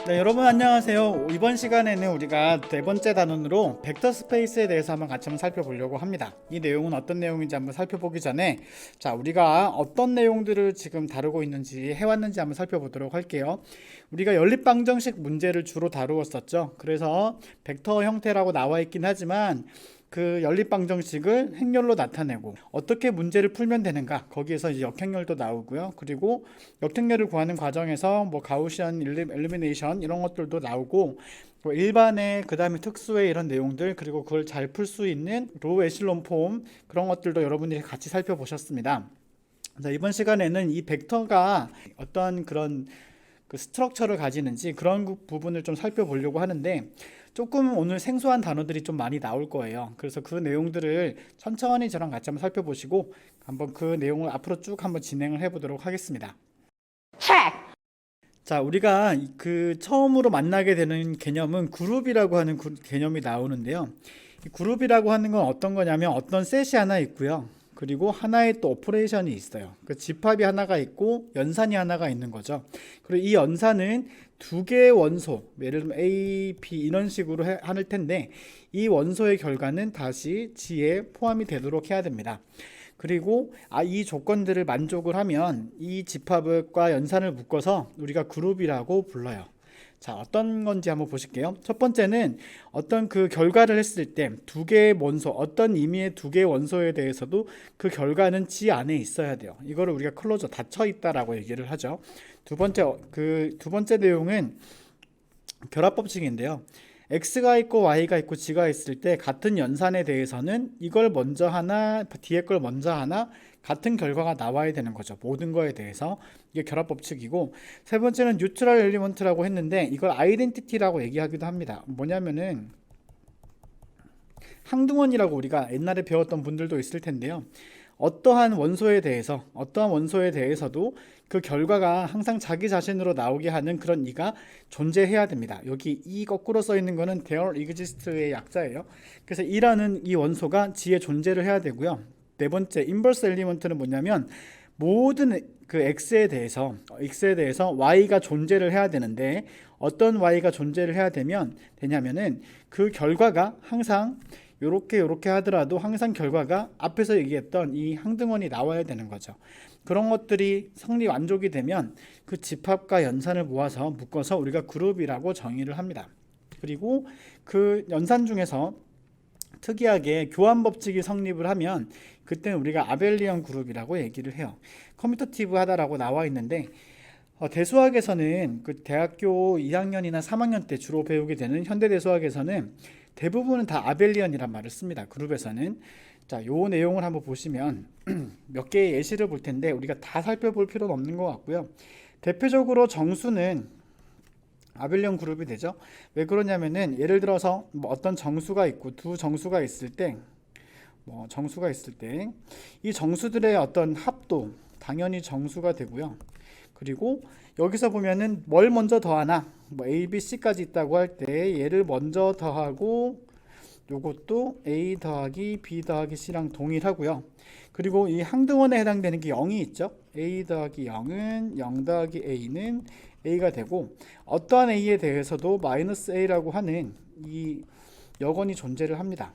네, 여러분 안녕하세요. 이번 시간에는 우리가 네 번째 단원으로 벡터 스페이스에 대해서 한번 살펴보려고 합니다. 이 내용은 어떤 내용인지 한번 살펴보기 전에 우리가 어떤 내용들을 지금 다루고 있는지 해왔는지 한번 살펴보도록 할게요. 우리가 연립방정식 문제를 주로 다루었었죠. 그래서 벡터 형태라고 나와 있긴 하지만 그 연립방정식을 행렬로 나타내고 어떻게 문제를 풀면 되는가, 거기에서 이제 역행렬도 나오고요. 그리고 역행렬을 구하는 과정에서 뭐 가우시안 엘리미네이션 이런 것들도 나오고, 일반의 그 다음에 특수의 이런 내용들, 그리고 그걸 잘 풀 수 있는 로우 에실론 폼, 그런 것들도 여러분들이 같이 살펴보셨습니다. 자, 이번 시간에는 이 벡터가 어떤 그런 그 스트럭처를 가지는지 그런 부분을 좀 살펴보려고 하는데, 조금 오늘 생소한 단어들이 좀 많이 나올 거예요. 그래서 그 내용들을 천천히 저랑 같이 한번 살펴보시고 한번 그 내용을 앞으로 쭉 한번 진행을 해보도록 하겠습니다. 자, 우리가 그 처음으로 만나게 되는 개념은 그룹이라고 하는 개념이 나오는데요. 이 그룹이라고 하는 건 어떤 거냐면 어떤 셋이 하나 있고요. 그리고 하나의 또 오퍼레이션이 있어요. 그 집합이 하나가 있고 연산이 하나가 있는 거죠. 그리고 이 연산은 두 개의 원소, 예를 들면 A, B 이런 식으로 할 텐데, 이 원소의 결과는 다시 G에 포함이 되도록 해야 됩니다. 그리고 이 조건들을 만족을 하면 이 집합과 연산을 묶어서 우리가 그룹이라고 불러요. 자, 어떤 건지 한번 보실게요. 첫 번째는 어떤 그 결과를 했을 때 두 개의 원소, 어떤 의미의 두 개의 원소에 대해서도 그 결과는 G 안에 있어야 돼요. 이거를 우리가 클로저, 닫혀 있다라고 얘기를 하죠. 두 번째 내용은 결합 법칙인데요. X가 있고 Y가 있고 G가 있을 때 같은 연산에 대해서는 이걸 먼저 하나, 뒤에 걸 먼저 하나, 같은 결과가 나와야 되는 거죠. 모든 거에 대해서. 이게 결합 법칙이고, 세 번째는 뉴트럴 엘리먼트라고 했는데 이걸 아이덴티티라고 얘기하기도 합니다. 뭐냐면은 항등원이라고 우리가 옛날에 배웠던 분들도 있을 텐데요. 어떠한 원소에 대해서도 그 결과가 항상 자기 자신으로 나오게 하는 그런 이가 존재해야 됩니다. 여기 이 거꾸로 써 있는 거는 there exist의 약자예요. 그래서 이라는 이 원소가 G에 존재를 해야 되고요. 네 번째 인버스 엘리먼트는 뭐냐면 모든 그 X에 대해서 Y가 존재를 해야 되는데, 어떤 Y가 존재를 해야 되냐면은 그 결과가 항상 요렇게 하더라도 항상 결과가 앞에서 얘기했던 이 항등원이 나와야 되는 거죠. 그런 것들이 만족이 되면 그 집합과 연산을 모아서 묶어서 우리가 그룹이라고 정의를 합니다. 그리고 그 연산 중에서 특이하게 교환 법칙이 성립을 하면 그때는 우리가 아벨리언 그룹이라고 얘기를 해요. 커뮤터티브 하다라고 나와 있는데, 대수학에서는 그 대학교 2학년이나 3학년 때 주로 배우게 되는 현대대수학에서는 대부분은 다 아벨리언이란 말을 씁니다. 그룹에서는. 자, 요 내용을 한번 보시면 몇 개의 예시를 볼 텐데 우리가 다 살펴볼 필요는 없는 것 같고요. 대표적으로 정수는 아벨리언 그룹이 되죠. 왜 그러냐면은 예를 들어서 뭐 어떤 정수가 있고 두 정수가 있을 때, 이 정수들의 어떤 합도 당연히 정수가 되고요. 그리고 여기서 보면은 뭘 먼저 더하나, 뭐 A, B, C까지 있다고 할 때 얘를 먼저 더하고 요것도 A 더하기 B 더하기 C랑 동일하고요. 그리고 이 항등원에 해당되는 게 0이 있죠. A 더하기 0은 0 더하기 A는 A가 되고, 어떠한 A에 대해서도 마이너스 A라고 하는 이 여건이 존재를 합니다.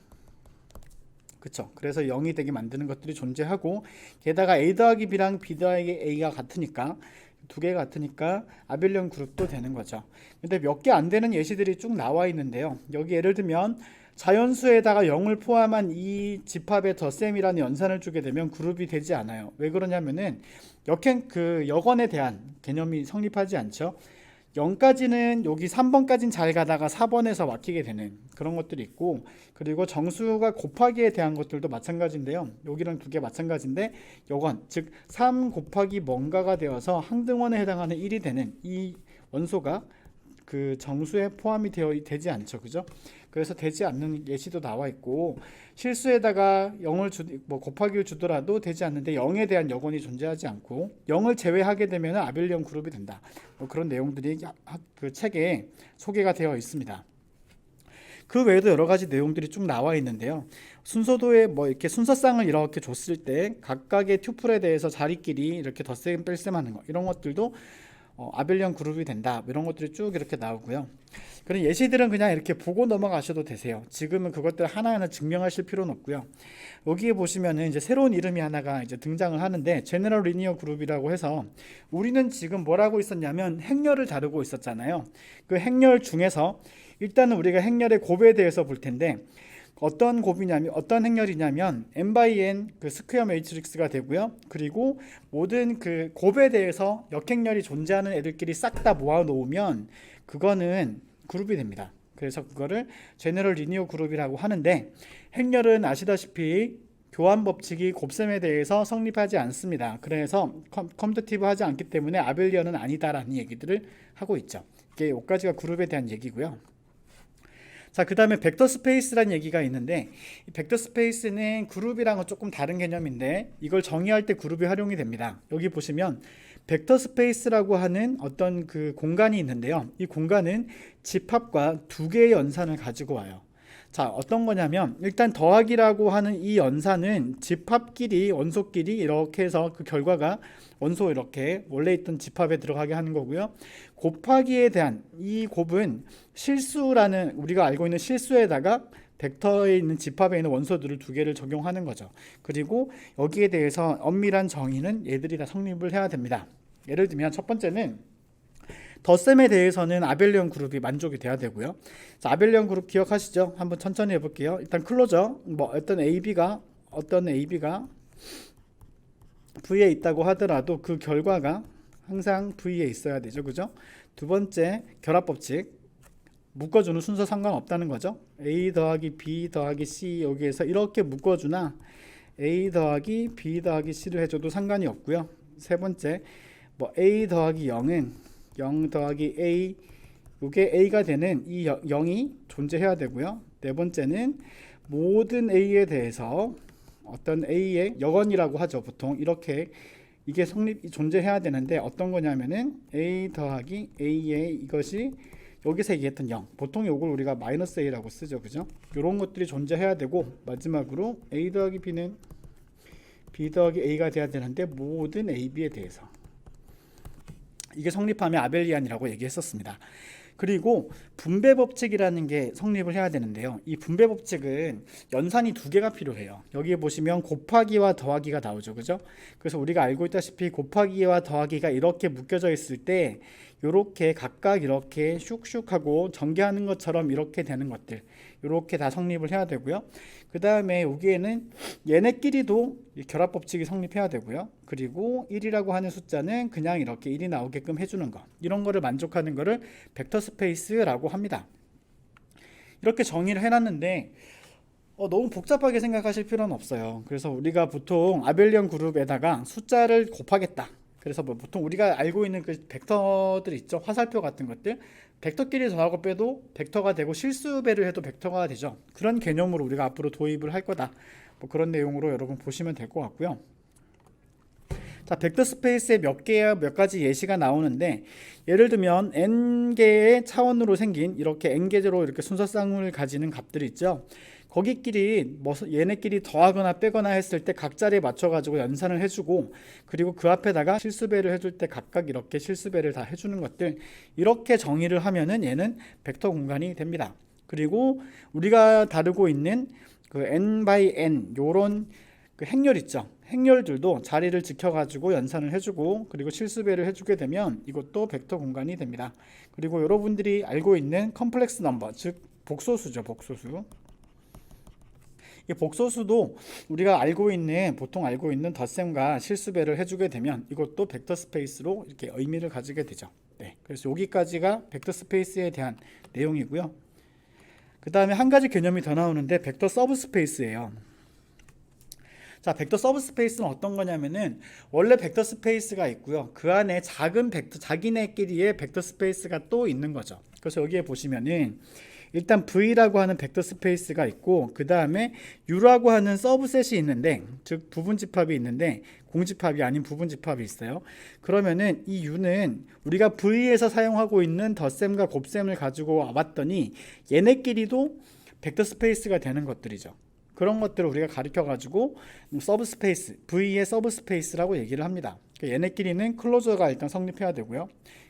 그쵸? 그래서 0이 되게 만드는 것들이 존재하고, 게다가 A 더하기 B랑 B 더하기 A가 같으니까, 두 개가 같으니까 아벨리언 그룹도 되는 거죠. 근데 몇 개 안 되는 예시들이 쭉 나와 있는데요. 여기 예를 들면 자연수에다가 0을 포함한 이 집합의 덧셈이라는 연산을 주게 되면 그룹이 되지 않아요. 왜 그러냐면은 여건에 대한 개념이 성립하지 않죠. 0까지는 여기 3번까지는 잘 가다가 4번에서 막히게 되는 그런 것들이 있고, 그리고 정수가 곱하기에 대한 것들도 마찬가지인데요. 여기랑 두 개 마찬가지인데 여건, 즉 3 곱하기 뭔가가 되어서 항등원에 해당하는 1이 되는 이 원소가 그 정수에 포함이 되지 않죠. 그죠? 그래서 되지 않는 예시도 나와 있고, 실수에다가 0을 곱하기를 주더라도 되지 않는데 0에 대한 여건이 존재하지 않고 0을 제외하게 되면 아벨리언 그룹이 된다. 그런 내용들이 그 책에 소개가 되어 있습니다. 그 외에도 여러 가지 내용들이 쭉 나와 있는데요. 순서도에 뭐 이렇게 순서쌍을 이렇게 줬을 때 각각의 튜플에 대해서 자리끼리 이렇게 덧셈 뺄셈 하는 거, 이런 것들도 아벨리언 그룹이 된다, 이런 것들이 쭉 이렇게 나오고요. 그런 예시들은 그냥 이렇게 보고 넘어가셔도 되세요. 지금은 그것들 하나하나 증명하실 필요는 없고요. 여기에 보시면은 이제 새로운 이름이 하나가 이제 등장을 하는데, 제너럴 리니어 그룹이라고 해서, 우리는 지금 뭘 하고 있었냐면 행렬을 다루고 있었잖아요. 그 행렬 중에서 일단은 우리가 행렬의 곱에 대해서 볼 텐데, 어떤 곱이냐면, 어떤 행렬이냐면 n by n 그 스퀘어 매트릭스가 되고요. 그리고 모든 그 곱에 대해서 역행렬이 존재하는 애들끼리 싹 다 모아 놓으면 그거는 그룹이 됩니다. 그래서 그거를 제너럴 리니어 그룹이라고 하는데, 행렬은 아시다시피 교환 법칙이 곱셈에 대해서 성립하지 않습니다. 그래서 커뮤테이티브 하지 않기 때문에 아벨리언은 아니다라는 얘기들을 하고 있죠. 이게 여기까지가 그룹에 대한 얘기고요. 자, 그 다음에 벡터 스페이스라는 얘기가 있는데, 이 벡터 스페이스는 그룹이랑은 조금 다른 개념인데, 이걸 정의할 때 그룹이 활용이 됩니다. 여기 보시면 벡터 스페이스라고 하는 어떤 그 공간이 있는데요. 이 공간은 집합과 두 개의 연산을 가지고 와요. 자, 어떤 거냐면, 일단 더하기라고 하는 이 연산은 집합끼리, 원소끼리 이렇게 해서 그 결과가 원소 이렇게 원래 있던 집합에 들어가게 하는 거고요. 곱하기에 대한 이 곱은 실수라는, 우리가 알고 있는 실수에다가 벡터에 있는 집합에 있는 원소들을 두 개를 적용하는 거죠. 그리고 여기에 대해서 엄밀한 정의는 얘들이 다 성립을 해야 됩니다. 예를 들면 첫 번째는 덧셈에 대해서는 아벨리언 그룹이 만족이 돼야 되고요. 자, 아벨리언 그룹 기억하시죠? 한번 천천히 해볼게요. 일단 클로저, 뭐 어떤 AB가 V에 있다고 하더라도 그 결과가 항상 V에 있어야 되죠, 그죠? 두 번째, 결합법칙, 묶어주는 순서 상관없다는 거죠. A 더하기 B 더하기 C, 여기에서 이렇게 묶어주나 A 더하기 B 더하기 C를 해줘도 상관이 없고요. 세 번째, 뭐 A 더하기 0은 0 더하기 A, 이게 A가 되는 이 0이 존재해야 되고요. 네 번째는 모든 A에 대해서 어떤 A의 역원이라고 하죠. 보통 이렇게 이게 존재해야 되는데, 어떤 거냐면은 A 더하기 A의 이것이 여기서 얘기했던 0, 보통 이걸 우리가 마이너스 A라고 쓰죠, 그죠? 이런 것들이 존재해야 되고, 마지막으로 A 더하기 B는 B 더하기 A가 돼야 되는데 모든 A, B에 대해서 이게 성립하면 아벨리안이라고 얘기했었습니다. 그리고 분배 법칙이라는 게 성립을 해야 되는데요. 이 분배 법칙은 연산이 두 개가 필요해요. 여기에 보시면 곱하기와 더하기가 나오죠, 그죠? 그래서 우리가 알고 있다시피 곱하기와 더하기가 이렇게 묶여져 있을 때 이렇게 각각 이렇게 슉슉하고 전개하는 것처럼 이렇게 되는 것들, 이렇게 다 성립을 해야 되고요. 그 다음에 여기에는 얘네끼리도 결합 법칙이 성립해야 되고요. 그리고 1이라고 하는 숫자는 그냥 이렇게 1이 나오게끔 해주는 거, 이런 거를 만족하는 거를 벡터 스페이스라고 합니다. 이렇게 정의를 해놨는데 너무 복잡하게 생각하실 필요는 없어요. 그래서 우리가 보통 아벨리언 그룹에다가 숫자를 곱하겠다, 그래서 뭐 보통 우리가 알고 있는 그 벡터들 있죠, 화살표 같은 것들, 벡터끼리 더하고 빼도 벡터가 되고 실수배를 해도 벡터가 되죠. 그런 개념으로 우리가 앞으로 도입을 할 거다, 뭐 그런 내용으로 여러분 보시면 될 것 같고요. 자, 벡터 스페이스에 몇 가지 예시가 나오는데, 예를 들면 n개의 차원으로 생긴 이렇게 n개제로 이렇게 순서쌍을 가지는 값들이 있죠. 거기끼리 뭐 얘네끼리 더하거나 빼거나 했을 때 각 자리에 맞춰 가지고 연산을 해주고, 그리고 그 앞에다가 실수배를 해줄 때 각각 이렇게 실수배를 다 해주는 것들, 이렇게 정의를 하면은 얘는 벡터 공간이 됩니다. 그리고 우리가 다루고 있는 그 n by n 요런 그 행렬 있죠. 행렬들도 자리를 지켜가지고 연산을 해주고, 그리고 실수배를 해주게 되면 이것도 벡터 공간이 됩니다. 그리고 여러분들이 알고 있는 컴플렉스 넘버, 즉 복소수죠, 복소수. 이 복소수도 우리가 보통 알고 있는 덧셈과 실수배를 해주게 되면 이것도 벡터 스페이스로 이렇게 의미를 가지게 되죠. 네, 그래서 여기까지가 벡터 스페이스에 대한 내용이고요. 그 다음에 한 가지 개념이 더 나오는데 벡터 서브 스페이스예요. 자, 벡터 서브 스페이스는 어떤 거냐면은 원래 벡터 스페이스가 있고요. 그 안에 작은 벡터, 자기네끼리의 벡터 스페이스가 또 있는 거죠. 그래서 여기에 보시면은 일단 V라고 하는 벡터 스페이스가 있고, 그 다음에 U라고 하는 서브셋이 있는데, 즉 부분집합이 있는데 공집합이 아닌 부분집합이 있어요. 그러면은 이 U는 우리가 V에서 사용하고 있는 덧셈과 곱셈을 가지고 와봤더니 얘네끼리도 벡터 스페이스가 되는 것들이죠. 그런 것들을 우리가 가르쳐 가지고 서브스페이스, V의 서브스페이스라고 얘기를 합니다. 얘네끼리는 클로저가 일단 성립해야 되고요.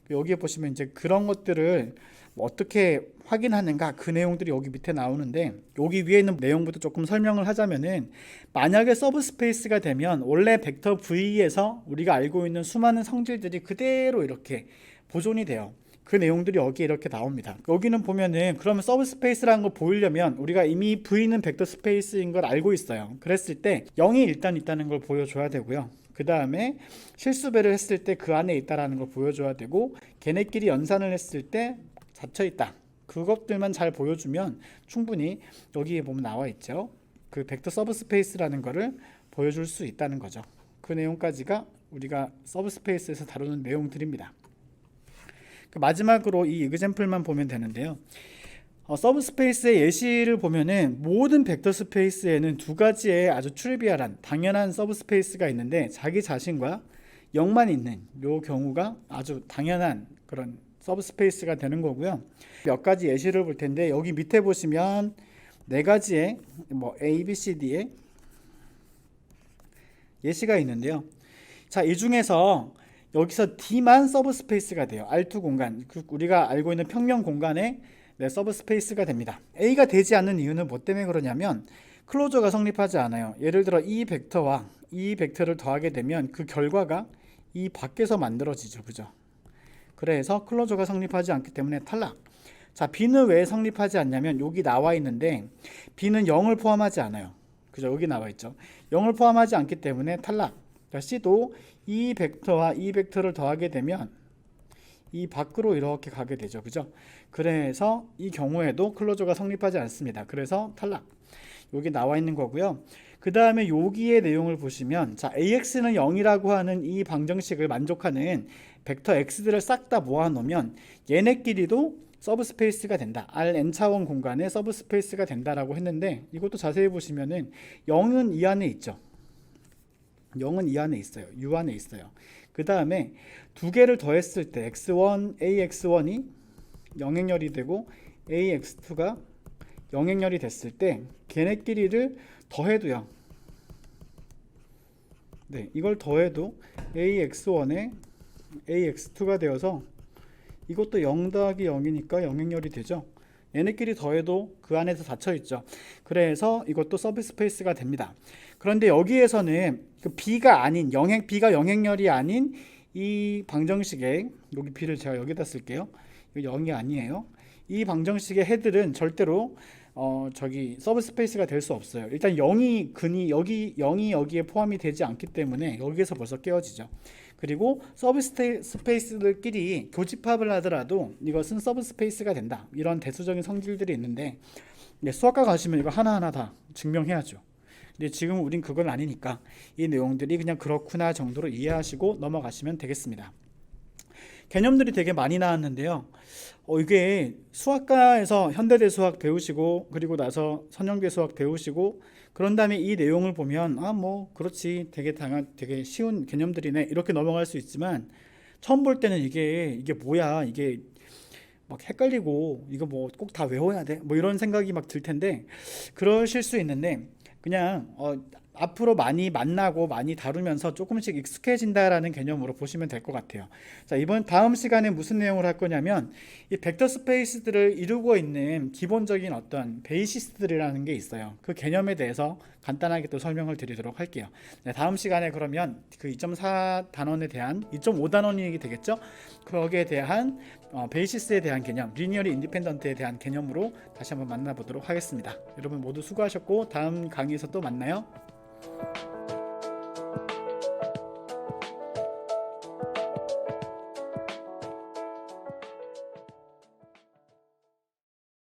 여기에 보시면 이제 그런 것들을 어떻게 확인하는가, 그 내용들이 여기 밑에 나오는데, 여기 위에 있는 내용부터 조금 설명을 하자면은, 만약에 서브스페이스가 되면 원래 벡터 V에서 우리가 알고 있는 수많은 성질들이 그대로 이렇게 보존이 돼요. 그 내용들이 여기 이렇게 나옵니다. 여기는 보면은 그러면 서브스페이스라는 걸 보이려면 우리가 이미 V는 벡터 스페이스인 걸 알고 있어요. 그랬을 때 0이 일단 있다는 걸 보여줘야 되고요. 그 다음에 실수배를 했을 때 그 안에 있다라는 걸 보여줘야 되고, 걔네끼리 연산을 했을 때 닫혀 있다. 그것들만 잘 보여주면 충분히 여기에 보면 나와 있죠. 그 벡터 서브스페이스라는 거를 보여줄 수 있다는 거죠. 그 내용까지가 우리가 서브스페이스에서 다루는 내용들입니다. 마지막으로 이 example만 보면 되는데요. 서브스페이스의 예시를 보면은 모든 벡터 스페이스에는 두 가지의 아주 트리비얼한 당연한 서브스페이스가 있는데, 자기 자신과 0만 있는 요 경우가 아주 당연한 그런 서브스페이스가 되는 거고요. 몇 가지 예시를 볼 텐데, 여기 밑에 보시면 네 가지의 A, B, C, D의 예시가 있는데요. 자, 이 중에서 여기서 D만 서브스페이스가 돼요. R2 공간, 우리가 알고 있는 평면 공간에 서브스페이스가 됩니다. A가 되지 않는 이유는 뭐 때문에 그러냐면 클로저가 성립하지 않아요. 예를 들어 이 벡터와 이 벡터를 더하게 되면 그 결과가 이 밖에서 만들어지죠. 그죠? 그래서 클로저가 성립하지 않기 때문에 탈락. 자, B는 왜 성립하지 않냐면 여기 나와 있는데 B는 0을 포함하지 않아요. 그죠? 여기 나와 있죠. 0을 포함하지 않기 때문에 탈락. 자, C도 이 벡터와 이 벡터를 더하게 되면 이 밖으로 이렇게 가게 되죠. 그죠? 그래서 이 경우에도 클로저가 성립하지 않습니다. 그래서 탈락. 여기 나와 있는 거고요. 그 다음에 여기의 내용을 보시면, 자, AX는 0이라고 하는 이 방정식을 만족하는 벡터 X들을 싹 다 모아 놓으면 얘네끼리도 서브스페이스가 된다. Rn 차원 공간에 서브스페이스가 된다라고 했는데, 이것도 자세히 보시면은 0은 이 안에 있죠. 0은 이 안에 있어요. U 안에 있어요. 그 다음에 두 개를 더했을 때 x1, ax1이 영행열이 되고 ax2가 영행열이 됐을 때 걔네끼리를 더해도요. 네, 이걸 더해도 ax1에 ax2가 되어서 이것도 0 더하기 0이니까 영행열이 되죠. 얘네끼리 더해도 그 안에서 닫혀있죠. 그래서 이것도 서브스페이스가 됩니다. 그런데 여기에서는 그 B가 아닌 B가 영행열이 아닌 이 방정식에, 여기 B를 제가 여기다 쓸게요. 이거 0이 아니에요. 이 방정식의 해들은 절대로 서브스페이스가 될 수 없어요. 일단 0이 여기에 포함이 되지 않기 때문에 여기에서 벌써 깨어지죠. 그리고 서브스페이스들끼리 교집합을 하더라도 이것은 서브스페이스가 된다. 이런 대수적인 성질들이 있는데, 수학과 가시면 이거 하나하나 다 증명해야죠. 근데 지금 우린 그건 아니니까 이 내용들이 그냥 그렇구나 정도로 이해하시고 넘어가시면 되겠습니다. 개념들이 되게 많이 나왔는데요. 이게 수학과에서 현대대 수학 배우시고 그리고 나서 선형대 수학 배우시고 그런 다음에 이 내용을 보면 그렇지, 되게 쉬운 개념들이네 이렇게 넘어갈 수 있지만, 처음 볼 때는 이게 뭐야, 이게 막 헷갈리고 이거 뭐 꼭 다 외워야 돼 이런 생각이 막 들 텐데, 그러실 수 있는데 그냥 앞으로 많이 만나고 많이 다루면서 조금씩 익숙해진다라는 개념으로 보시면 될 것 같아요. 자, 다음 시간에 무슨 내용을 할 거냐면 이 벡터 스페이스들을 이루고 있는 기본적인 어떤 베이시스들이라는 게 있어요. 그 개념에 대해서 간단하게 또 설명을 드리도록 할게요. 네, 다음 시간에 그러면 그 2.4 단원에 대한 2.5 단원이 되겠죠? 거기에 대한 베이시스에 대한 개념, 리니어리 인디펜던트에 대한 개념으로 다시 한번 만나보도록 하겠습니다. 여러분 모두 수고하셨고 다음 강의에서 또 만나요.